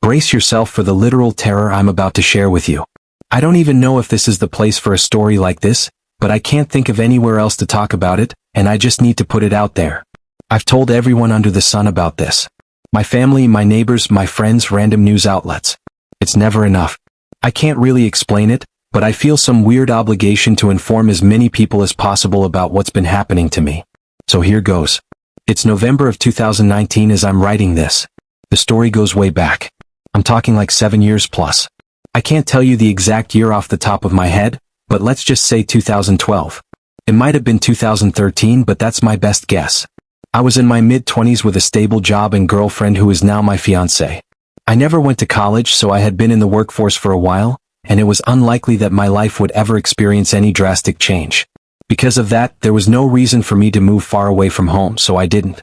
Brace yourself for the literal terror I'm about to share with you. I don't even know if this is the place for a story like this, but I can't think of anywhere else to talk about it, and I just need to put it out there. I've told everyone under the sun about this. My family, my neighbors, my friends, random news outlets. It's never enough. I can't really explain it, but I feel some weird obligation to inform as many people as possible about what's been happening to me. So here goes. It's November of 2019 as I'm writing this. The story goes way back. I'm talking like 7 years plus. I can't tell you the exact year off the top of my head, but let's just say 2012. It might have been 2013, but that's my best guess. I was in my mid-20s with a stable job and girlfriend who is now my fiancée. I never went to college, so I had been in the workforce for a while, and it was unlikely that my life would ever experience any drastic change. Because of that, there was no reason for me to move far away from home, so I didn't.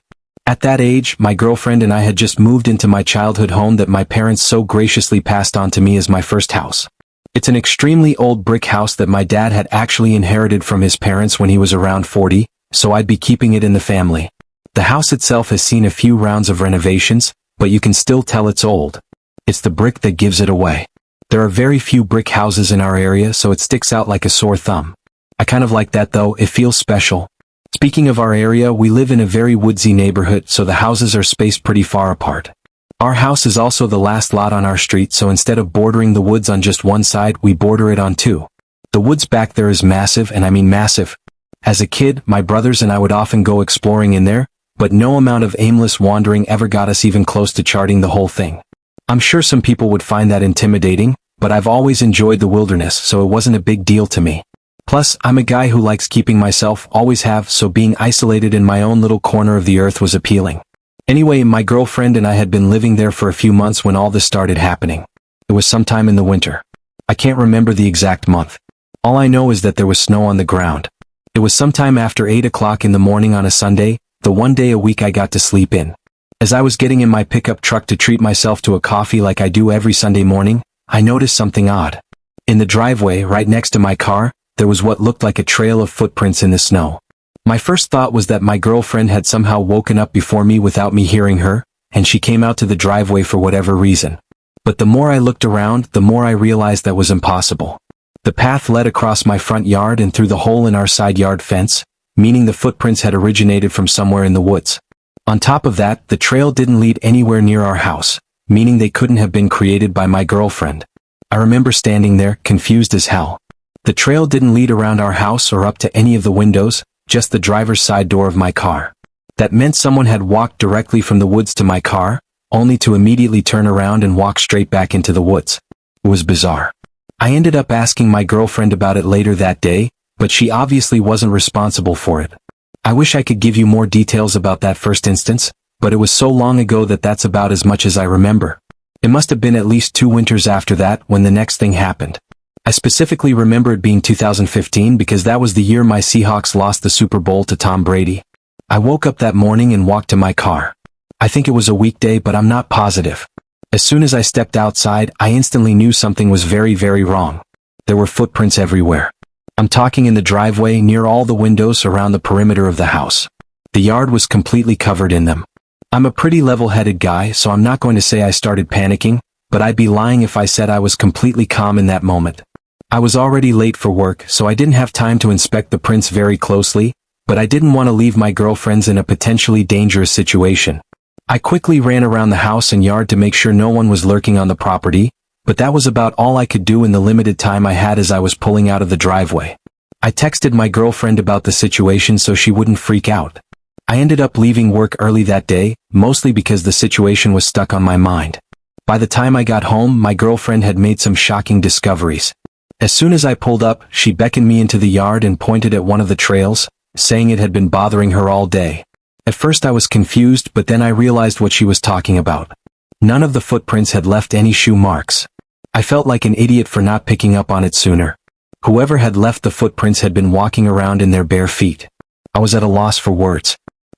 At that age, my girlfriend and I had just moved into my childhood home that my parents so graciously passed on to me as my first house. It's an extremely old brick house that my dad had actually inherited from his parents when he was around 40, so I'd be keeping it in the family. The house itself has seen a few rounds of renovations, but you can still tell it's old. It's the brick that gives it away. There are very few brick houses in our area, so it sticks out like a sore thumb. I kind of like that though, it feels special. Speaking of our area, we live in a very woodsy neighborhood, so the houses are spaced pretty far apart. Our house is also the last lot on our street, so instead of bordering the woods on just one side, we border it on two. The woods back there is massive, and I mean massive. As a kid, my brothers and I would often go exploring in there, but no amount of aimless wandering ever got us even close to charting the whole thing. I'm sure some people would find that intimidating, but I've always enjoyed the wilderness, so it wasn't a big deal to me. Plus, I'm a guy who likes keeping myself, always have, so being isolated in my own little corner of the earth was appealing. Anyway, my girlfriend and I had been living there for a few months when all this started happening. It was sometime in the winter. I can't remember the exact month. All I know is that there was snow on the ground. It was sometime after 8 o'clock in the morning on a Sunday, the one day a week I got to sleep in. As I was getting in my pickup truck to treat myself to a coffee like I do every Sunday morning, I noticed something odd. In the driveway, right next to my car, there was what looked like a trail of footprints in the snow. My first thought was that my girlfriend had somehow woken up before me without me hearing her, and she came out to the driveway for whatever reason. But the more I looked around, the more I realized that was impossible. The path led across my front yard and through the hole in our side yard fence, meaning the footprints had originated from somewhere in the woods. On top of that, the trail didn't lead anywhere near our house, meaning they couldn't have been created by my girlfriend. I remember standing there, confused as hell. The trail didn't lead around our house or up to any of the windows, just the driver's side door of my car. That meant someone had walked directly from the woods to my car, only to immediately turn around and walk straight back into the woods. It was bizarre. I ended up asking my girlfriend about it later that day, but she obviously wasn't responsible for it. I wish I could give you more details about that first instance, but it was so long ago that that's about as much as I remember. It must have been at least 2 winters after that when the next thing happened. I specifically remember it being 2015 because that was the year my Seahawks lost the Super Bowl to Tom Brady. I woke up that morning and walked to my car. I think it was a weekday, but I'm not positive. As soon as I stepped outside, I instantly knew something was very, very wrong. There were footprints everywhere. I'm talking in the driveway, near all the windows, around the perimeter of the house. The yard was completely covered in them. I'm a pretty level-headed guy, so I'm not going to say I started panicking, but I'd be lying if I said I was completely calm in that moment. I was already late for work, so I didn't have time to inspect the prints very closely, but I didn't want to leave my girlfriends in a potentially dangerous situation. I quickly ran around the house and yard to make sure no one was lurking on the property, but that was about all I could do in the limited time I had as I was pulling out of the driveway. I texted my girlfriend about the situation so she wouldn't freak out. I ended up leaving work early that day, mostly because the situation was stuck on my mind. By the time I got home, my girlfriend had made some shocking discoveries. As soon as I pulled up, she beckoned me into the yard and pointed at one of the trails, saying it had been bothering her all day. At first I was confused, but then I realized what she was talking about. None of the footprints had left any shoe marks. I felt like an idiot for not picking up on it sooner. Whoever had left the footprints had been walking around in their bare feet. I was at a loss for words.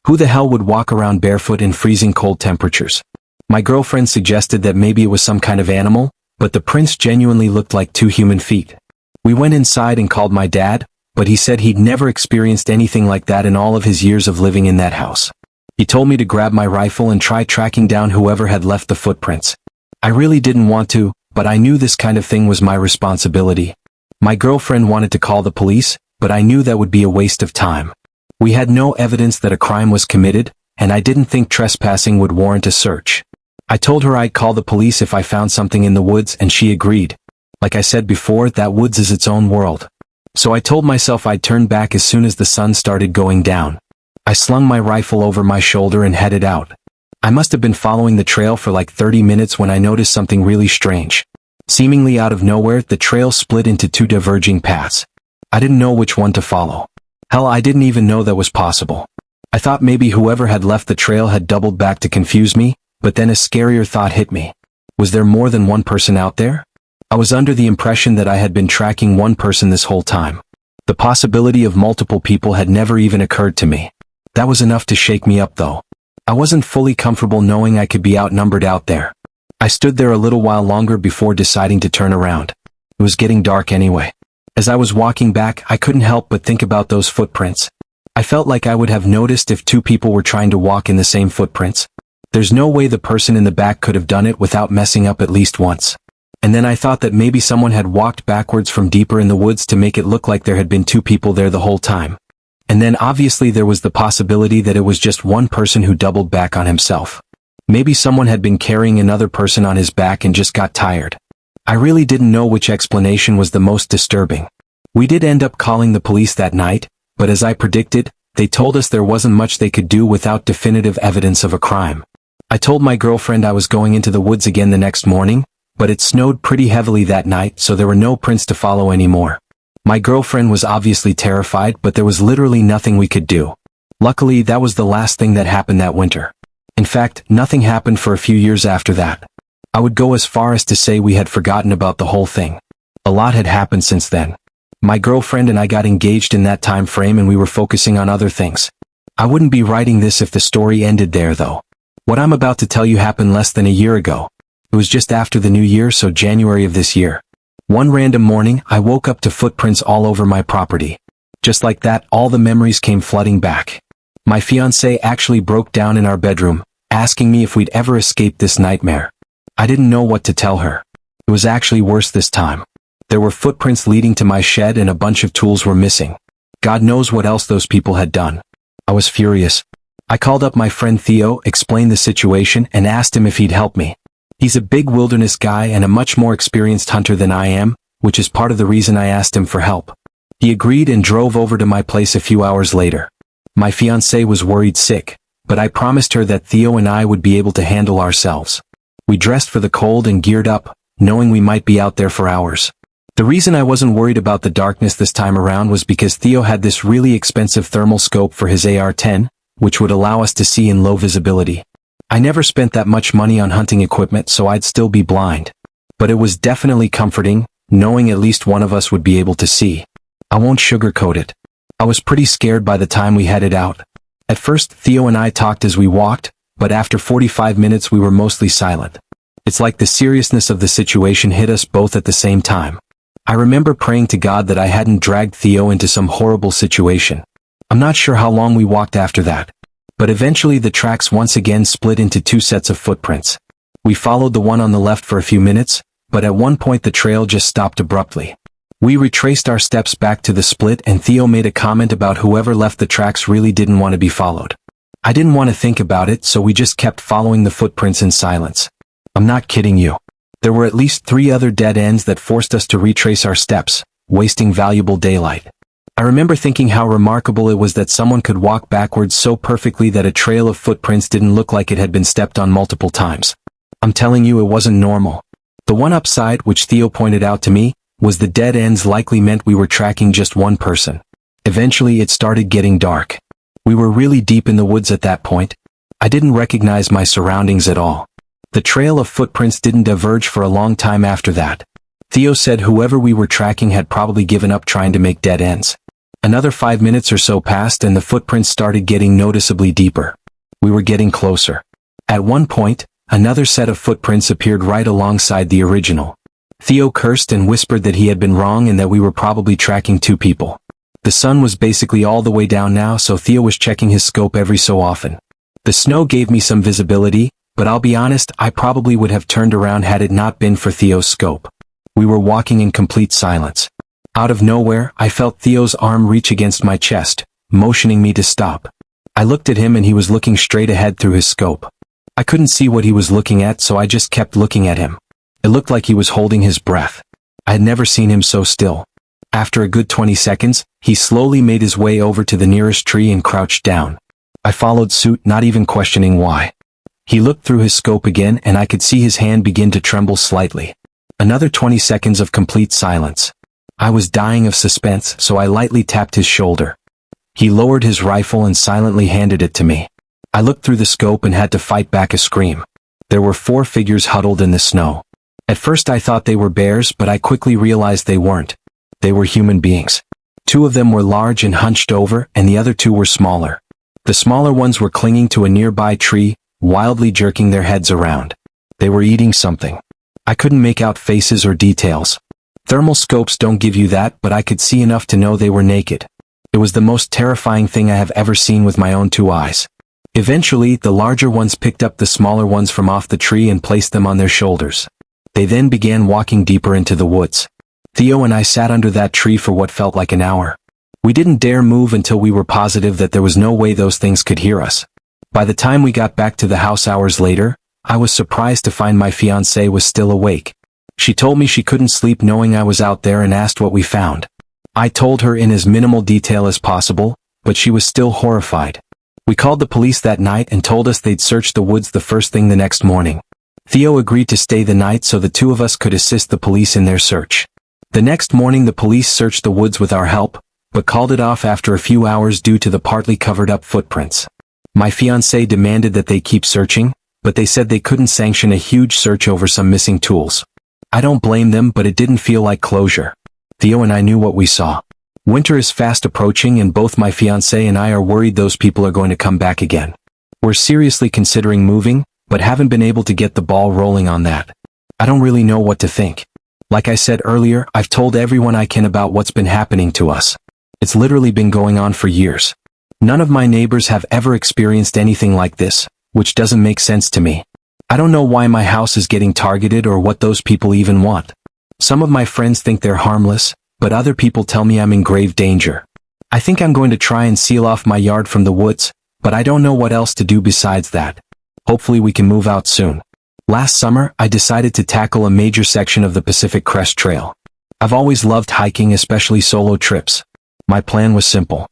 Who the hell would walk around barefoot in freezing cold temperatures? My girlfriend suggested that maybe it was some kind of animal, but the prints genuinely looked like 2 human feet. We went inside and called my dad, but he said he'd never experienced anything like that in all of his years of living in that house. He told me to grab my rifle and try tracking down whoever had left the footprints. I really didn't want to, but I knew this kind of thing was my responsibility. My girlfriend wanted to call the police, but I knew that would be a waste of time. We had no evidence that a crime was committed, and I didn't think trespassing would warrant a search. I told her I'd call the police if I found something in the woods, and she agreed. Like I said before, that woods is its own world. So I told myself I'd turn back as soon as the sun started going down. I slung my rifle over my shoulder and headed out. I must have been following the trail for like 30 minutes when I noticed something really strange. Seemingly out of nowhere, the trail split into two diverging paths. I didn't know which one to follow. Hell, I didn't even know that was possible. I thought maybe whoever had left the trail had doubled back to confuse me, but then a scarier thought hit me. Was there more than one person out there? I was under the impression that I had been tracking one person this whole time. The possibility of multiple people had never even occurred to me. That was enough to shake me up though. I wasn't fully comfortable knowing I could be outnumbered out there. I stood there a little while longer before deciding to turn around. It was getting dark anyway. As I was walking back, I couldn't help but think about those footprints. I felt like I would have noticed if two people were trying to walk in the same footprints. There's no way the person in the back could have done it without messing up at least once. And then I thought that maybe someone had walked backwards from deeper in the woods to make it look like there had been two people there the whole time. And then obviously there was the possibility that it was just one person who doubled back on himself. Maybe someone had been carrying another person on his back and just got tired. I really didn't know which explanation was the most disturbing. We did end up calling the police that night, but as I predicted, they told us there wasn't much they could do without definitive evidence of a crime. I told my girlfriend I was going into the woods again the next morning, but it snowed pretty heavily that night, so there were no prints to follow anymore. My girlfriend was obviously terrified, but there was literally nothing we could do. Luckily, that was the last thing that happened that winter. In fact, nothing happened for a few years after that. I would go as far as to say we had forgotten about the whole thing. A lot had happened since then. My girlfriend and I got engaged in that time frame and we were focusing on other things. I wouldn't be writing this if the story ended there though. What I'm about to tell you happened less than a year ago. It was just after the new year, so January of this year. One random morning, I woke up to footprints all over my property. Just like that, all the memories came flooding back. My fiancée actually broke down in our bedroom, asking me if we'd ever escaped this nightmare. I didn't know what to tell her. It was actually worse this time. There were footprints leading to my shed and a bunch of tools were missing. God knows what else those people had done. I was furious. I called up my friend Theo, explained the situation, and asked him if he'd help me. He's a big wilderness guy and a much more experienced hunter than I am, which is part of the reason I asked him for help. He agreed and drove over to my place a few hours later. My fiancée was worried sick, but I promised her that Theo and I would be able to handle ourselves. We dressed for the cold and geared up, knowing we might be out there for hours. The reason I wasn't worried about the darkness this time around was because Theo had this really expensive thermal scope for his AR-10, which would allow us to see in low visibility. I never spent that much money on hunting equipment, so I'd still be blind. But it was definitely comforting, knowing at least one of us would be able to see. I won't sugarcoat it. I was pretty scared by the time we headed out. At first, Theo and I talked as we walked, but after 45 minutes we were mostly silent. It's like the seriousness of the situation hit us both at the same time. I remember praying to God that I hadn't dragged Theo into some horrible situation. I'm not sure how long we walked after that. But eventually the tracks once again split into two sets of footprints. We followed the one on the left for a few minutes, but at one point the trail just stopped abruptly. We retraced our steps back to the split and Theo made a comment about whoever left the tracks really didn't want to be followed. I didn't want to think about it, so we just kept following the footprints in silence. I'm not kidding you. There were at least 3 other dead ends that forced us to retrace our steps, wasting valuable daylight. I remember thinking how remarkable it was that someone could walk backwards so perfectly that a trail of footprints didn't look like it had been stepped on multiple times. I'm telling you, it wasn't normal. The one upside, which Theo pointed out to me, was the dead ends likely meant we were tracking just one person. Eventually it started getting dark. We were really deep in the woods at that point. I didn't recognize my surroundings at all. The trail of footprints didn't diverge for a long time after that. Theo said whoever we were tracking had probably given up trying to make dead ends. Another 5 minutes or so passed and the footprints started getting noticeably deeper. We were getting closer. At one point, another set of footprints appeared right alongside the original. Theo cursed and whispered that he had been wrong and that we were probably tracking 2 people. The sun was basically all the way down now, so Theo was checking his scope every so often. The snow gave me some visibility, But I'll be honest, I probably would have turned around had it not been for Theo's scope. We were walking in complete silence. Out of nowhere, I felt Theo's arm reach against my chest, motioning me to stop. I looked at him and he was looking straight ahead through his scope. I couldn't see what he was looking at, so I just kept looking at him. It looked like he was holding his breath. I had never seen him so still. After a good 20 seconds, he slowly made his way over to the nearest tree and crouched down. I followed suit, not even questioning why. He looked through his scope again and I could see his hand begin to tremble slightly. Another 20 seconds of complete silence. I was dying of suspense, so I lightly tapped his shoulder. He lowered his rifle and silently handed it to me. I looked through the scope and had to fight back a scream. There were 4 figures huddled in the snow. At first I thought they were bears, but I quickly realized they weren't. They were human beings. 2 of them were large and hunched over, and the other 2 were smaller. The smaller ones were clinging to a nearby tree, wildly jerking their heads around. They were eating something. I couldn't make out faces or details. Thermal scopes don't give you that, but I could see enough to know they were naked. It was the most terrifying thing I have ever seen with my own 2 eyes. Eventually, the larger ones picked up the smaller ones from off the tree and placed them on their shoulders. They then began walking deeper into the woods. Theo and I sat under that tree for what felt like an hour. We didn't dare move until we were positive that there was no way those things could hear us. By the time we got back to the house hours later, I was surprised to find my fiancée was still awake. She told me she couldn't sleep knowing I was out there and asked what we found. I told her in as minimal detail as possible, but she was still horrified. We called the police that night and told us they'd search the woods the first thing the next morning. Theo agreed to stay the night so the 2 of us could assist the police in their search. The next morning the police searched the woods with our help, but called it off after a few hours due to the partly covered up footprints. My fiancé demanded that they keep searching, but they said they couldn't sanction a huge search over some missing tools. I don't blame them, but it didn't feel like closure. Theo and I knew what we saw. Winter is fast approaching and both my fiancé and I are worried those people are going to come back again. We're seriously considering moving, but haven't been able to get the ball rolling on that. I don't really know what to think. Like I said earlier, I've told everyone I can about what's been happening to us. It's literally been going on for years. None of my neighbors have ever experienced anything like this, which doesn't make sense to me. I don't know why my house is getting targeted or what those people even want. Some of my friends think they're harmless, but other people tell me I'm in grave danger. I think I'm going to try and seal off my yard from the woods, but I don't know what else to do besides that. Hopefully we can move out soon. Last summer, I decided to tackle a major section of the Pacific Crest Trail. I've always loved hiking, especially solo trips. My plan was simple.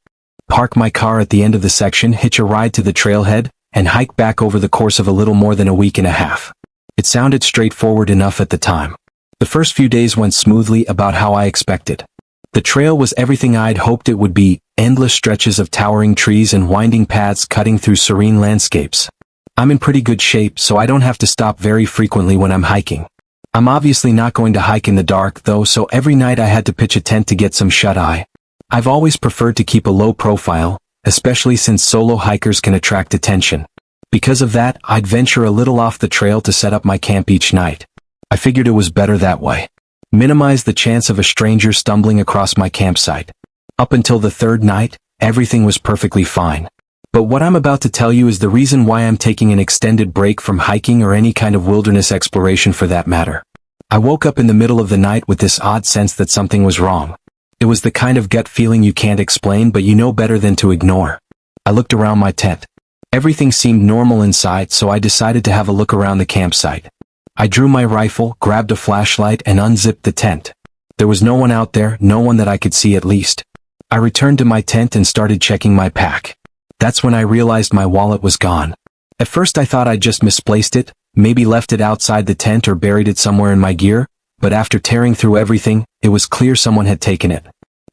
Park my car at the end of the section, hitch a ride to the trailhead, and hike back over the course of a little more than a week and a half. It sounded straightforward enough at the time. The first few days went smoothly, about how I expected. The trail was everything I'd hoped it would be, endless stretches of towering trees and winding paths cutting through serene landscapes. I'm in pretty good shape, so I don't have to stop very frequently when I'm hiking. I'm obviously not going to hike in the dark though, so every night I had to pitch a tent to get some shut-eye. I've always preferred to keep a low profile, especially since solo hikers can attract attention. Because of that, I'd venture a little off the trail to set up my camp each night. I figured it was better that way. Minimize the chance of a stranger stumbling across my campsite. Up until the 3rd night, everything was perfectly fine. But what I'm about to tell you is the reason why I'm taking an extended break from hiking or any kind of wilderness exploration for that matter. I woke up in the middle of the night with this odd sense that something was wrong. It was the kind of gut feeling you can't explain, but you know better than to ignore. I looked around my tent. Everything seemed normal inside, so I decided to have a look around the campsite. I drew my rifle, grabbed a flashlight, and unzipped the tent. There was no one out there, no one that I could see at least. I returned to my tent and started checking my pack. That's when I realized my wallet was gone. At first I thought I'd just misplaced it, maybe left it outside the tent or buried it somewhere in my gear, but after tearing through everything, it was clear someone had taken it.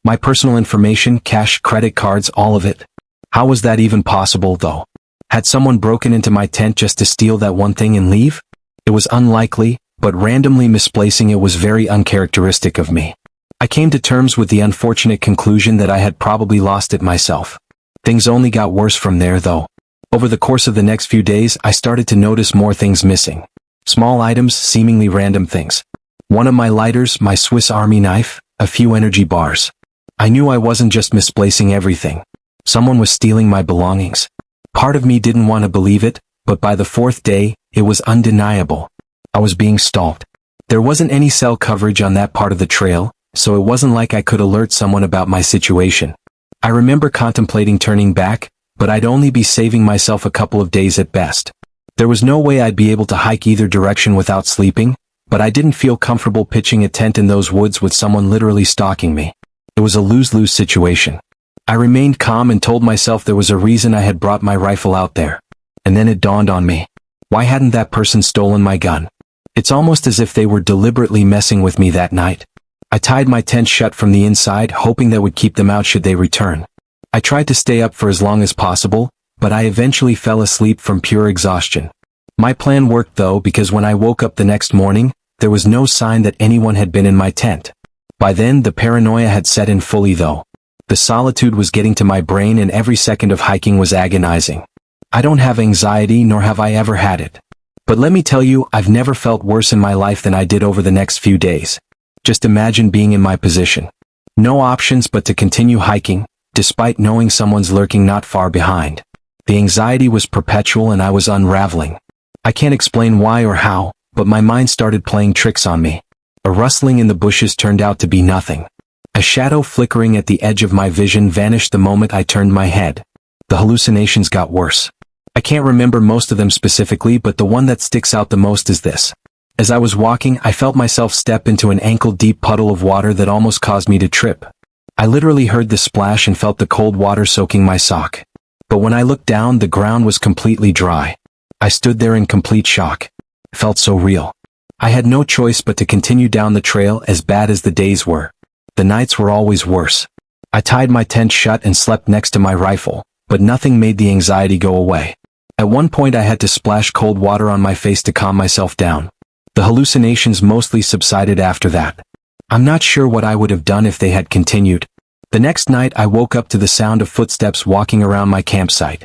My personal information, cash, credit cards, all of it. How was that even possible, though? Had someone broken into my tent just to steal that one thing and leave? It was unlikely, but randomly misplacing it was very uncharacteristic of me. I came to terms with the unfortunate conclusion that I had probably lost it myself. Things only got worse from there, though. Over the course of the next few days, I started to notice more things missing. Small items, seemingly random things. One of my lighters, my Swiss Army knife, a few energy bars. I knew I wasn't just misplacing everything. Someone was stealing my belongings. Part of me didn't want to believe it, but by the fourth day, it was undeniable. I was being stalked. There wasn't any cell coverage on that part of the trail, so it wasn't like I could alert someone about my situation. I remember contemplating turning back, but I'd only be saving myself a couple of days at best. There was no way I'd be able to hike either direction without sleeping, but I didn't feel comfortable pitching a tent in those woods with someone literally stalking me. It was a lose-lose situation. I remained calm and told myself there was a reason I had brought my rifle out there. And then it dawned on me. Why hadn't that person stolen my gun? It's almost as if they were deliberately messing with me that night. I tied my tent shut from the inside, hoping that would keep them out should they return. I tried to stay up for as long as possible, but I eventually fell asleep from pure exhaustion. My plan worked though, because when I woke up the next morning, there was no sign that anyone had been in my tent. By then, the paranoia had set in fully though. The solitude was getting to my brain and every second of hiking was agonizing. I don't have anxiety, nor have I ever had it. But let me tell you, I've never felt worse in my life than I did over the next few days. Just imagine being in my position. No options but to continue hiking, despite knowing someone's lurking not far behind. The anxiety was perpetual and I was unraveling. I can't explain why or how, but my mind started playing tricks on me. A rustling in the bushes turned out to be nothing. A shadow flickering at the edge of my vision vanished the moment I turned my head. The hallucinations got worse. I can't remember most of them specifically, but the one that sticks out the most is this. As I was walking, I felt myself step into an ankle-deep puddle of water that almost caused me to trip. I literally heard the splash and felt the cold water soaking my sock. But when I looked down, the ground was completely dry. I stood there in complete shock. It felt so real. I had no choice but to continue down the trail, as bad as the days were. The nights were always worse. I tied my tent shut and slept next to my rifle, but nothing made the anxiety go away. At one point I had to splash cold water on my face to calm myself down. The hallucinations mostly subsided after that. I'm not sure what I would have done if they had continued. The next night I woke up to the sound of footsteps walking around my campsite.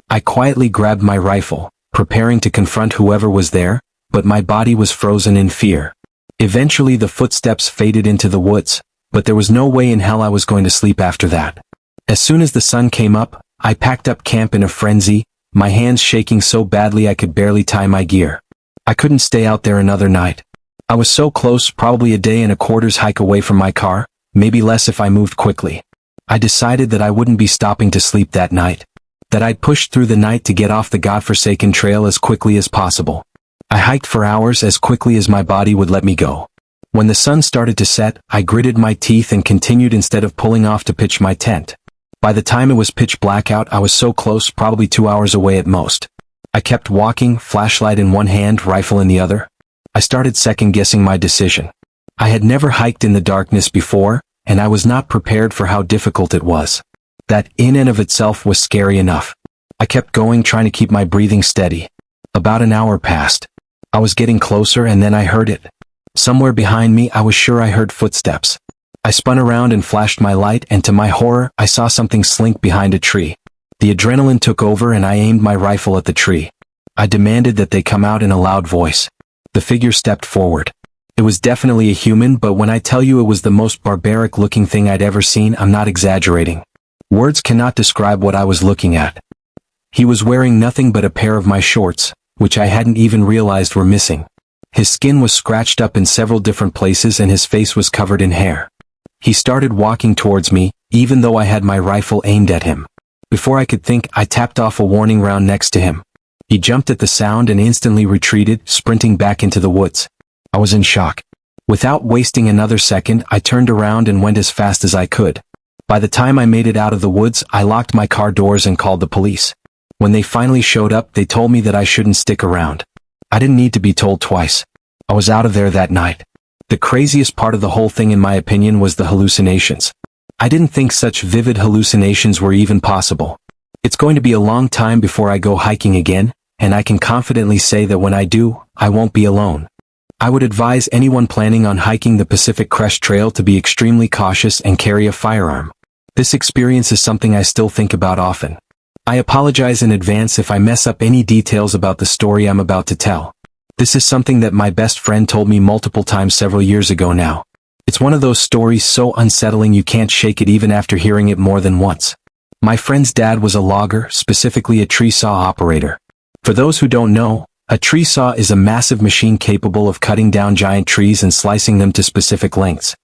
I quietly grabbed my rifle, preparing to confront whoever was there, but my body was frozen in fear. Eventually the footsteps faded into the woods, but there was no way in hell I was going to sleep after that. As soon as the sun came up, I packed up camp in a frenzy, my hands shaking so badly I could barely tie my gear. I couldn't stay out there another night. I was so close, probably a day and a quarter's hike away from my car, maybe less if I moved quickly. I decided that I wouldn't be stopping to sleep that night. That I'd push through the night to get off the godforsaken trail as quickly as possible. I hiked for hours as quickly as my body would let me go. When the sun started to set, I gritted my teeth and continued instead of pulling off to pitch my tent. By the time it was pitch black out, I was so close, probably 2 hours away at most. I kept walking, flashlight in one hand, rifle in the other. I started second-guessing my decision. I had never hiked in the darkness before, and I was not prepared for how difficult it was. That in and of itself was scary enough. I kept going, trying to keep my breathing steady. About an hour passed. I was getting closer and then I heard it. Somewhere behind me I was sure I heard footsteps. I spun around and flashed my light, and to my horror, I saw something slink behind a tree. The adrenaline took over and I aimed my rifle at the tree. I demanded that they come out in a loud voice. The figure stepped forward. It was definitely a human, but when I tell you it was the most barbaric-looking thing I'd ever seen, I'm not exaggerating. Words cannot describe what I was looking at. He was wearing nothing but a pair of my shorts, which I hadn't even realized were missing. His skin was scratched up in several different places and his face was covered in hair. He started walking towards me, even though I had my rifle aimed at him. Before I could think, I tapped off a warning round next to him. He jumped at the sound and instantly retreated, sprinting back into the woods. I was in shock. Without wasting another second, I turned around and went as fast as I could. By the time I made it out of the woods, I locked my car doors and called the police. When they finally showed up, they told me that I shouldn't stick around. I didn't need to be told twice. I was out of there that night. The craziest part of the whole thing, in my opinion, was the hallucinations. I didn't think such vivid hallucinations were even possible. It's going to be a long time before I go hiking again, and I can confidently say that when I do, I won't be alone. I would advise anyone planning on hiking the Pacific Crest Trail to be extremely cautious and carry a firearm. This experience is something I still think about often. I apologize in advance if I mess up any details about the story I'm about to tell. This is something that my best friend told me multiple times several years ago now. It's one of those stories so unsettling you can't shake it even after hearing it more than once. My friend's dad was a logger, specifically a tree saw operator. For those who don't know, a tree saw is a massive machine capable of cutting down giant trees and slicing them to specific lengths.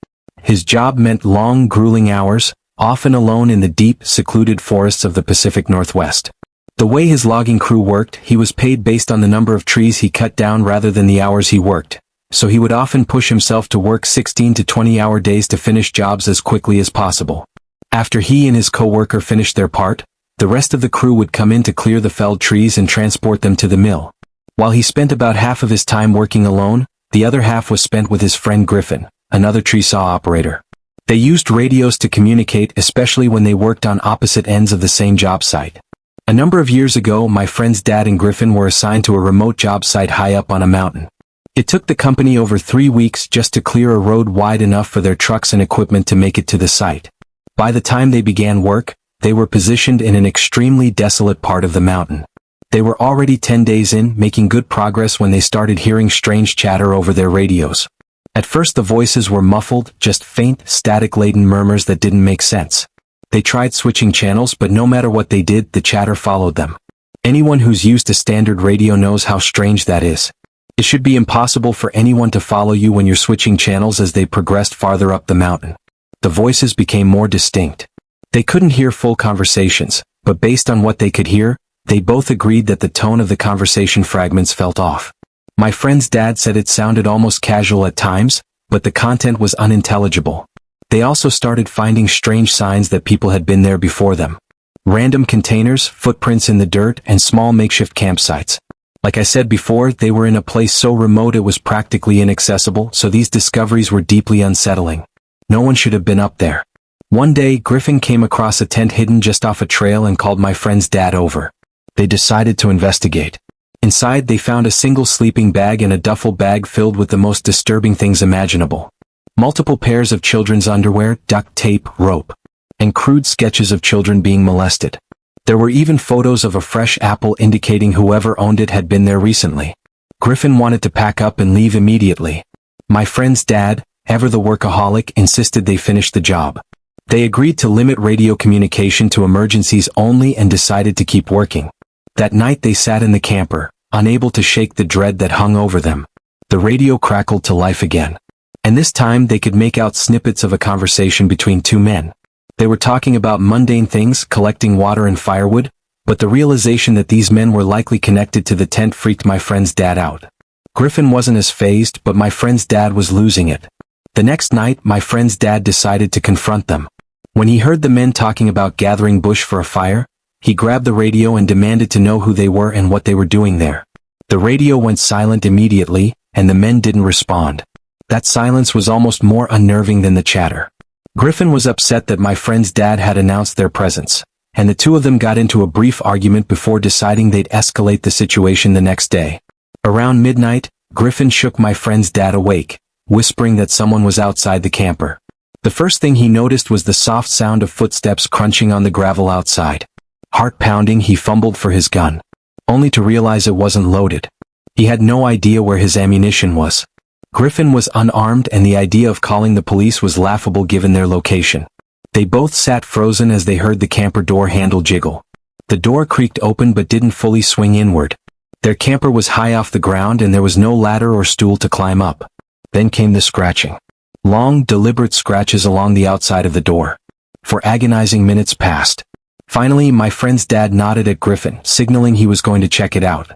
His job meant long, grueling hours, often alone in the deep, secluded forests of the Pacific Northwest. The way his logging crew worked, he was paid based on the number of trees he cut down rather than the hours he worked, so he would often push himself to work 16 to 20-hour days to finish jobs as quickly as possible. After he and his co-worker finished their part, the rest of the crew would come in to clear the felled trees and transport them to the mill. While he spent about half of his time working alone, the other half was spent with his friend Griffin, another tree saw operator. They used radios to communicate, especially when they worked on opposite ends of the same job site. A number of years ago, my friend's dad and Griffin were assigned to a remote job site high up on a mountain. It took the company over 3 weeks just to clear a road wide enough for their trucks and equipment to make it to the site. By the time they began work, they were positioned in an extremely desolate part of the mountain. They were already 10 days in, making good progress when they started hearing strange chatter over their radios. At first the voices were muffled, just faint, static-laden murmurs that didn't make sense. They tried switching channels, but no matter what they did, the chatter followed them. Anyone who's used a standard radio knows how strange that is. It should be impossible for anyone to follow you when you're switching channels. As they progressed farther up the mountain, the voices became more distinct. They couldn't hear full conversations, but based on what they could hear, they both agreed that the tone of the conversation fragments felt off. My friend's dad said it sounded almost casual at times, but the content was unintelligible. They also started finding strange signs that people had been there before them. Random containers, footprints in the dirt, and small makeshift campsites. Like I said before, they were in a place so remote it was practically inaccessible, so these discoveries were deeply unsettling. No one should have been up there. One day, Griffin came across a tent hidden just off a trail and called my friend's dad over. They decided to investigate. Inside, they found a single sleeping bag and a duffel bag filled with the most disturbing things imaginable. Multiple pairs of children's underwear, duct tape, rope, and crude sketches of children being molested. There were even photos of a fresh apple indicating whoever owned it had been there recently. Griffin wanted to pack up and leave immediately. My friend's dad, ever the workaholic, insisted they finish the job. They agreed to limit radio communication to emergencies only and decided to keep working. That night they sat in the camper, unable to shake the dread that hung over them. The radio crackled to life again. And this time they could make out snippets of a conversation between two men. They were talking about mundane things, collecting water and firewood, but the realization that these men were likely connected to the tent freaked my friend's dad out. Griffin wasn't as fazed, but my friend's dad was losing it. The next night, my friend's dad decided to confront them. When he heard the men talking about gathering bush for a fire, he grabbed the radio and demanded to know who they were and what they were doing there. The radio went silent immediately, and the men didn't respond. That silence was almost more unnerving than the chatter. Griffin was upset that my friend's dad had announced their presence, and the two of them got into a brief argument before deciding they'd escalate the situation the next day. Around midnight, Griffin shook my friend's dad awake, whispering that someone was outside the camper. The first thing he noticed was the soft sound of footsteps crunching on the gravel outside. Heart pounding, he fumbled for his gun, only to realize it wasn't loaded. He had no idea where his ammunition was. Griffin was unarmed, and the idea of calling the police was laughable given their location. They both sat frozen as they heard the camper door handle jiggle. The door creaked open but didn't fully swing inward. Their camper was high off the ground and there was no ladder or stool to climb up. Then came the scratching. Long, deliberate scratches along the outside of the door. For agonizing minutes passed. Finally, my friend's dad nodded at Griffin, signaling he was going to check it out.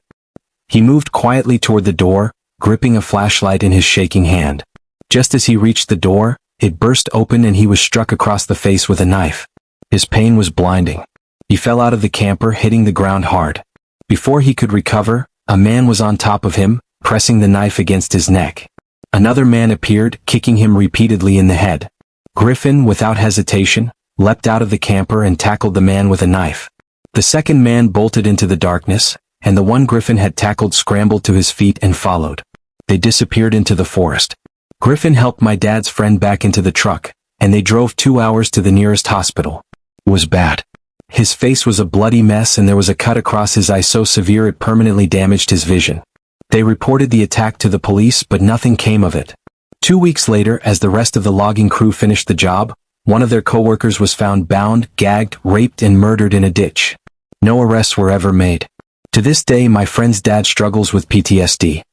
He moved quietly toward the door, gripping a flashlight in his shaking hand. Just as he reached the door, it burst open and he was struck across the face with a knife. His pain was blinding. He fell out of the camper, hitting the ground hard. Before he could recover, a man was on top of him, pressing the knife against his neck. Another man appeared, kicking him repeatedly in the head. Griffin, without hesitation, leapt out of the camper and tackled the man with a knife. The second man bolted into the darkness, and the one Griffin had tackled scrambled to his feet and followed. They disappeared into the forest. Griffin helped my dad's friend back into the truck, and they drove 2 hours to the nearest hospital. It was bad. His face was a bloody mess and there was a cut across his eye so severe it permanently damaged his vision. They reported the attack to the police, but nothing came of it. 2 weeks later, as the rest of the logging crew finished the job, one of their coworkers was found bound, gagged, raped, and murdered in a ditch. No arrests were ever made. To this day, my friend's dad struggles with PTSD.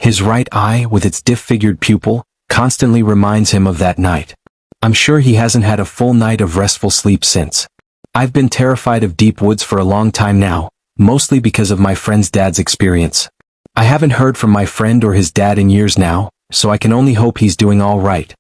His right eye, with its disfigured pupil, constantly reminds him of that night. I'm sure he hasn't had a full night of restful sleep since. I've been terrified of deep woods for a long time now, mostly because of my friend's dad's experience. I haven't heard from my friend or his dad in years now, so I can only hope he's doing all right.